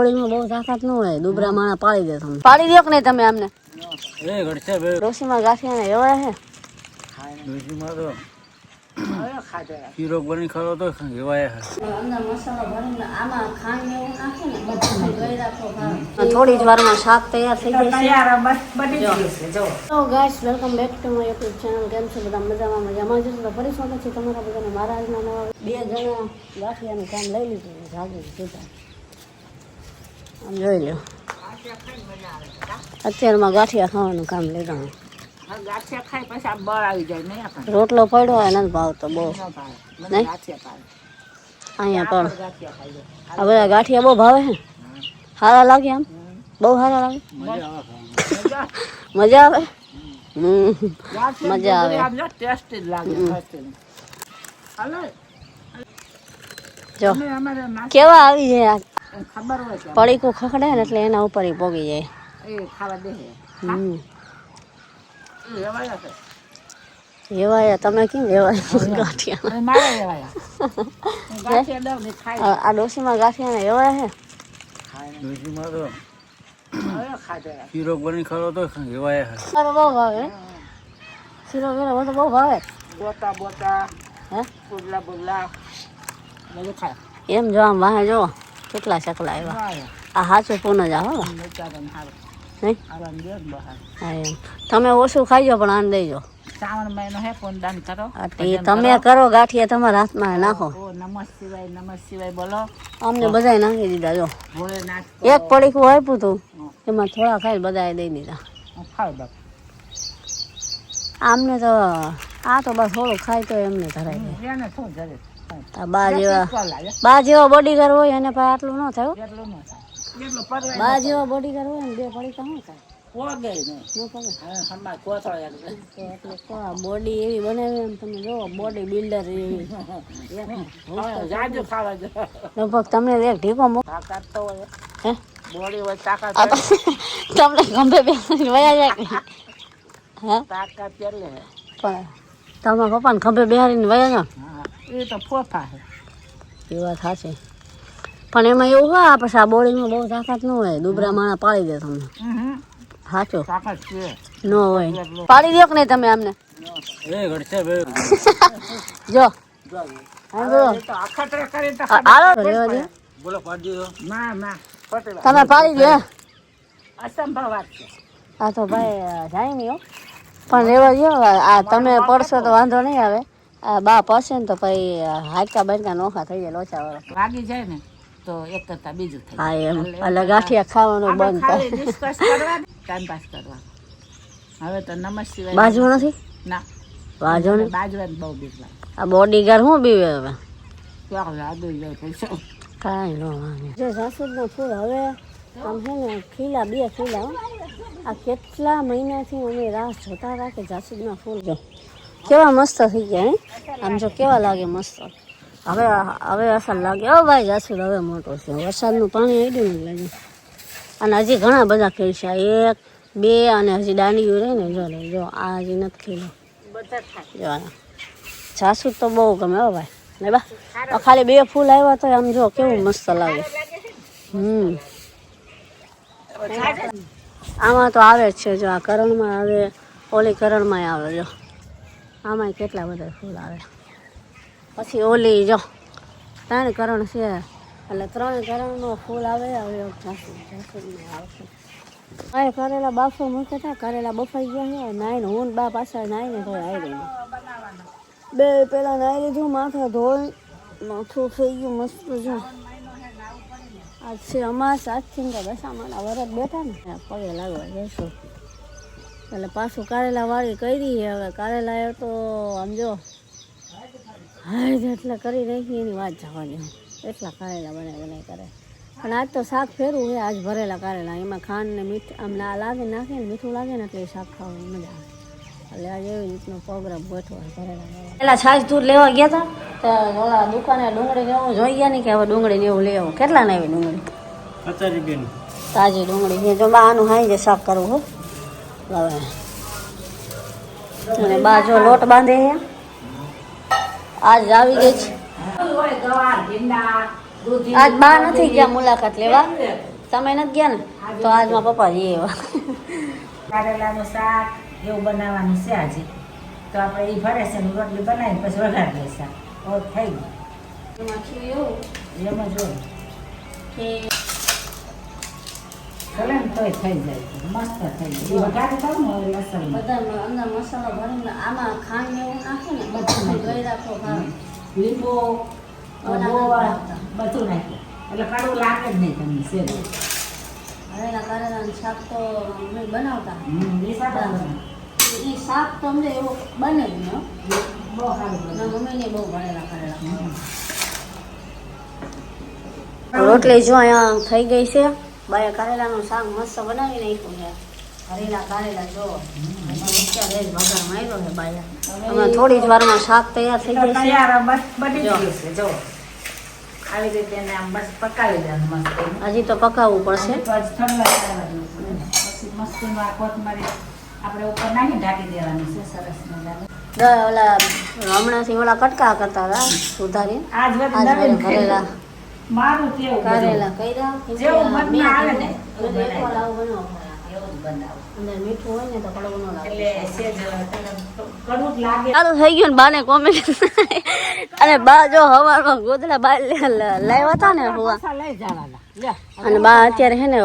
બહુ તાકાત ન હોય, દુબરા માણા પાડી દે તમે. પાડી દો કે નહીં તમે આમને? ડોશીમાં ગાંઠિયા ને એવા હે. ડોશીમાં તો શીરો બની ખાવો તો એવાય અંદર મસાલો ભરીને આમાં ખાંડ ને એવું નાખે ને બધું ધોઈ રાખો. થોડી જ વારમાં શાક તૈયાર થઈ જશે. તો guys, welcome back to my YouTube channel. કેમ છો બધા? મજામાં જશો તો ફરી સ્વાગત છે તમારા બધાને મારા આજના નવા. 2 જણા ગાંઠિયાનું કામ લઈ લીધું. જાગી સીધા આમ જોઈ લો. અત્યારમાં ગાંઠિયા ખાવાનું કામ લીધું. ગાંઠિયા ખાઈ પછી આ બળ આવી જાય નહીં આપણે. રોટલો પડ્યો હોય નથી ભાવતો બહુ નહીં. અહીંયા પણ આ બધા ગાંઠિયા બહુ ભાવે છે. સારા લાગે આમ, બહુ સારા લાગે. મજા આવે. મજા આવે. ટેસ્ટી લાગે. જો કેવા આવી જાય. ખબર હોય પડીકું ખખડે ને એટલે એના ઉપર પોગી જાય. એ ખાવા દે. એવાયા તમે કેમ એવાયા ગાંઠિયા? આ ડોશીમાં ગાંઠિયા ને એવાય છે. ડોશીમાં તો શીરો બની ખાવો તો એવાય બહુ ભાવે. શીરો વેરો તો બહુ ભાવે. બોતા બોતા હે પુડલા પુડલા બધું ખાય. એમ જો આમ વાહે જો કેટલા શકલા આવ્યા. આ હાચું પૂન જ આવો નહીં. હા એમ તમે ઓછું ખાઈજો પણ આને દઈજો. શ્રાવણ મહિનો હે પૂનદાન કરો. તમે કરો ગાંઠિયા તમારા હાથમાં નાખો. નમઃ શિવાય બોલો. અમને બધાય નાખી દીધા. જો એક પડીકું આપ્યું હતું એમાં થોડા ખાઈ બધાએ દઈ દીધા. આમને તો આ તો બસ થોડું ખાય તો એમને ધરાય જાય. બા જેવા બોડીગાર્ડ હોય અને પછી આટલું ન થાય. બા જેવા બોડીગાર્ડ હોય ને 2 પડીકા શું થાય? બોડી એવી બનાવી એમ તમે જો, બોડી બિલ્ડર એવી. લગભગ તમને એક ઢીકો તમને ગંભે વયા જાય. પણ તમારા પપ્પાને ખંભે બેહારીને વયા જાવ એ તો ફોફા એ વાત સાચી. પણ એમાં એવું હોય પછી આ બોડીમાં બહુ તાકાત ન હોય, દુબરા માણા પાડી દે તમને. સાચો ન હોય. પાડી દો કે નહીં તમે આમને? જો તમે પાડી દો. અસંભવ વાત છે આ તો ભાઈ જાય નહીં. પણ રેવા દો. આ તમે પડશો તો વાંધો નહીં આવે. આ બા પડશે ને તો પછી હાડકા બાડકા નોખા થઈ જાય. લોચા વાળા વાગી જાય ને તો એક કરતા બીજું થાય. હા એમ એટલે ગાંઠિયા ખાવાનું બંધ થાય. ટાઈમ પાસ કરવા. હવે તો નમઃ શિવાય. બાજુ નથી ના બાજુ ને બાજવાનું બહુ બીક લાગે. આ બોડીગાર્ડ શું બીવે હવે? કાંઈ ન વાગે. જે જાસૂદના ફૂલ હવે આમ છે ને ખીલા 2 ખીલા. આ કેટલા મહિનાથી અમે રાહ જોતા હતા કે જાસૂદના ફૂલ જો કેવા મસ્ત થઈ ગયા. આમ જો કેવા લાગે મસ્ત. હવે અસર લાગે. ઓ ભાઈ જાસૂદ હવે મોટો છે. વરસાદનું પાણી આવ્યું ને લાગે. અને હજી ઘણા બધા ખીલશે. 1 2 અને હજી દાંડીઓ રહી ને જો જો આ હજી નથી ખીલો. જો જાસૂદ તો બહુ ગમે હો ભાઈ ને બા. ખાલી 2 ફૂલ આવ્યા તો આમ જો કેવું મસ્ત લાગે. આમાં તો આવે જ છે. જો આ કરણમાં આવે, ઓલી કરણમાં આવે. જો આમાં કેટલા બધા ફૂલ આવે. પછી ઓલી જો 3 કરણ છે એટલે 3 કરણનો ફૂલ આવે. હવે જાસૂદમાં આવશે. અહીં કરેલા બાફો મૂકે હતા. કરેલા બફાઈ ગયા છે. નાઈને હું બા પાછળ નાઈને તો આવી ગયું. 2 પેલા નાઈ લીધું, માથા ધોઈ, માથું થઈ ગયું મસ્ત. જો આજ છે અમાસ. આજથી તો દશામાના વરત બેઠા ને પગે લાગવા જઈશું. એટલે પાછું કારેલા વાળી કરી. હવે કારેલા તો આમ જો હાય એટલે કરી રાખી એની વાત જવા દે. એટલા કારેલા બનાવી કરે. પણ આજ તો શાક ફેરવું છે. આજ ભરેલા કારેલા એમાં ખાંડ ને મીઠું આમ ના લાગે, નાખે ને મીઠું લાગે ને એટલે શાક ખાવાની મજા આવે. એટલે આજે એવી રીતનો પ્રોગ્રામ ગોઠવો. ભરેલા પેલા છાશ દૂધ લેવા ગયા હતા તો ઓલા દુકાને ડુંગળી ને એવું જોઈ ગયા ને કે હવે ડુંગળી ને એવું લેવું. કેટલા ને આવી ડુંગળી? 50 રૂપિયાની તાજી ડુંગળી છે. જો બા આનું હાઈ જે શાક કરવું હો. હવે અને બા જો લોટ બાંધે છે. આજ આવી ગઈ છે. આજ બા નથી ગયા મુલાકાત લેવા. તમે નથી ગયા ને તો આજમાં પપ્પા જઈએ એવા. કારેલાનું શાક એવું બનાવવાનું છે આજે. તો આપણે એ ભરે છે ને રોટલી બનાવી પછી વઘાર દઈશું. ઓર થઈ ગયું. એમાં થયું એવું એમ જ હોય. કે ભલે ને તોય થઈ જાય મસ્ત થઈ જાય. એ વઘારી દઉં ને હવે લસણ બધા અંદર મસાલો ભરીને આમાં ખાંડ ને એવું નાખો ને બધું ગઈ રાખો ભાવે. લીંબુ ગોળ બધું નાખ્યું એટલે કડવું લાગે જ નહીં તમને શેર. હરેલા કારેલાનું શાક તો અમે બનાવતા એ સાદા બને. એ શાક તો અમને એવો બને જ ને હો. બહુ સારું બને. મારા મમ્મીને બહુ ભરેલા કારેલા. રોટલી જો અહીંયા થઈ ગઈ છે. બાયા કારેલાનું શાક મસ્ત બનાવી નાખ્યું છે. હરેલા કારેલા જો અત્યારે જ વઘાર માર્યો છે બાયા. અમે થોડી જ વારમાં શાક તૈયાર થઈ જાય છે. તૈયાર બસ બની જો. ગયું છે જો આવી રીતે એને આમ બસ પકાવી દેવાનું મસ્ત. હજી તો પકાવવું પડશે. પછી ઠંડા કરવાનું. પછી મસ્તીમાં કોથમરી આપણે ઉપર નાખી ઢાંકી દેવાની છે સરસ મજાની. ઓલા હમણાંથી ઓલા કટકા કરતા હતા સુધારી આજ આજ બધું ભરેલા મારું કેવું કારેલા કર્યા. જેવું મનમાં આવે ને એવું એવું એકવાર બનાવ્યું. આવું બનાવો. એવું જ બનાવું. અંદર મીઠું હોય ને તો કડવું ન લાગે. એટલે સેજ કડવું જ લાગે. ચાલુ થઈ ગયું ને બાને કોમેન્ટ અને બા જો હવારમાં ગોદડા બા લાવ્યા હતા ને હુવા લઈ જવાના લે. અને બા અત્યારે હે ને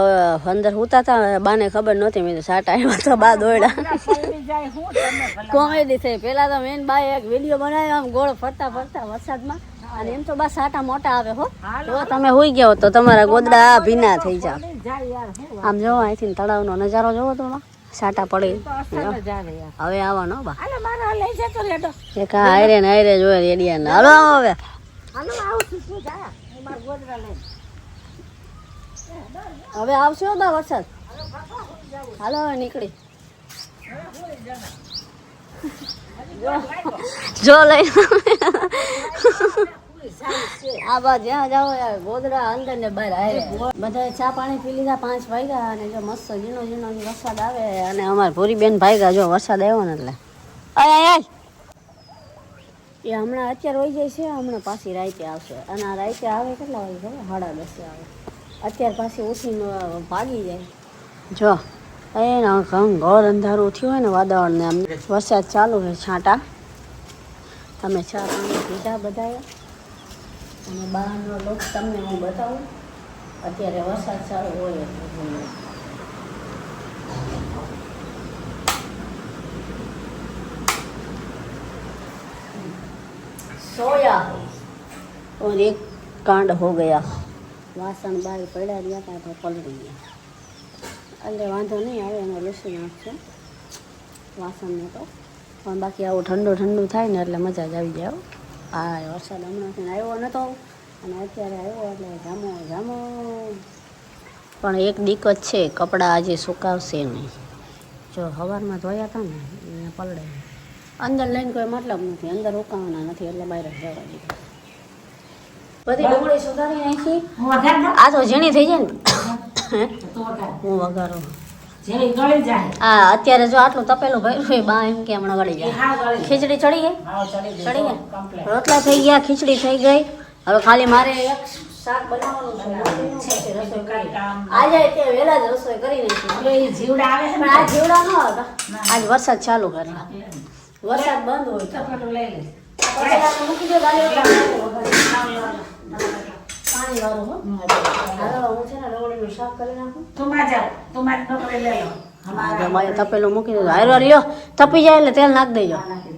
અંદર હુતા હતા. બાને ખબર નહોતી મેં તો સાટા આવ્યા તો બા દોડ્યા. પલળી જાય હું તમે ભલા. કોમેડી થઈ. પેલા તો મેન બાએ એક વિડીયો બનાવ્યો આમ ગોળ ફરતા ફરતા વરસાદમાં. અને એમ તો બા સાટા મોટા આવે હો. જો તમે હોઈ ગયા હો તો તમારા ગોદડા ભીના થઈ જાવ. પલળી જાય યાર હું આમ જોવો અહીંથી તળાવનો નજારો જોવો તો બા. સાટા પડે. તો અસર જ આવે યાર. હવે આવવાનો બા. હાલો મારા લઈ જતો લેતો. એક આ હાયરે ને હાયરે જોયે રેડિયા ને હાલો આવો હવે. હાલો આવું છું શું જા હું મારા ગોદરા લઈ. હવે આવશે હો બા વરસાદ. હાલો હવે નીકળી જો લઈ આ બા જ્યાં જાઓ યાર ગોદડા અંદર ને બહાર આવે. બધા ચા પાણી પી લીધા 5 વાગ્યા અને જો મસ્ત ઝીણો ઝીણો વરસાદ આવે. અને અમાર ભૂરી બેન ભાગ્યા જો વરસાદ આવ્યો ને એટલે આય એ હમણાં અત્યારે વહી જાય છે. હમણાં પાછી રાતે આવશે. અને આ રાતે આવે કેટલા વાગે ખબર 10:30 આવે. અત્યારે પાછી ઉઠીને ભાગી જાય. જો એ ઘર અંધારું થયું હોય ને વાદળ ને આમ વરસાદ ચાલુ છે છાંટા. તમે ચા પાણી પીધા બધાએ. અને બહારનો લોક તમને હું બતાવું. અત્યારે વરસાદ ચાલુ હોય એટલે सोया और एक कांड हो गया. वासन बाहर पड़ा दिया था तो पलटी गया. એટલે વાંધો નહીં આવે એનો લસી નાખશે વાસણને તો. પણ બાકી આવું ઠંડુ ઠંડુ થાય ને એટલે મજા જ આવી જાય. હા વરસાદ હમણાંથી આવ્યો નહોતો અને અત્યારે આવ્યો એટલે જામો જામો. પણ એક દિક્કત છે કપડાં આજે સુકાવશે નહીં. જો સવારમાં ધોયા હતા ને એને પલળે. અંદર લઈને કોઈ મતલબ નથી. અંદર રોકાવાના નથી એટલે બહાર જ જવા દીધું. બધી ડુંગળી સુધારી નાખી. હું વઘાર દઉં? આ તો ઝીણી થઈ જાય ને તો વઘાર. હું વઘારું. જેવી ગળી જાય. હા અત્યારે જો આટલું તપેલું ભર્યું હોય બા એમ કે હમણાં ગળી એ જાય. હા ગળી જાય. ખીચડી ચડી ગઈ. હા ચડી ચડી જાય. ગઈ. કમ્પ્લીટ. રોટલા થઈ ગયા, ખીચડી થઈ ગઈ. હવે ખાલી મારે એક શાક બનાવવાનું છે. રોટલીનું પછી રસોઈ કરી. આજે તે વહેલા જ રસોઈ કરી નાખી. હવે એ જીવડા આવે છે પણ ને આ જીવડા ન હતા. આજ વરસાદ ચાલુ કરે. વરસાદ બંધ હોય તો ટપટું લઈ લે. પછી આપણે મૂકી દે બાજુ. પાણી વાળું હો. હાલો હું છે ને રવડીનું શાક કરી નાખું. તું માં જાવ તું મારી નોકરી લઈ લો. તપેલું મૂકી દેજો. હારો લ્યો તપી જાય એટલે તેલ નાખી દેજો. નાખી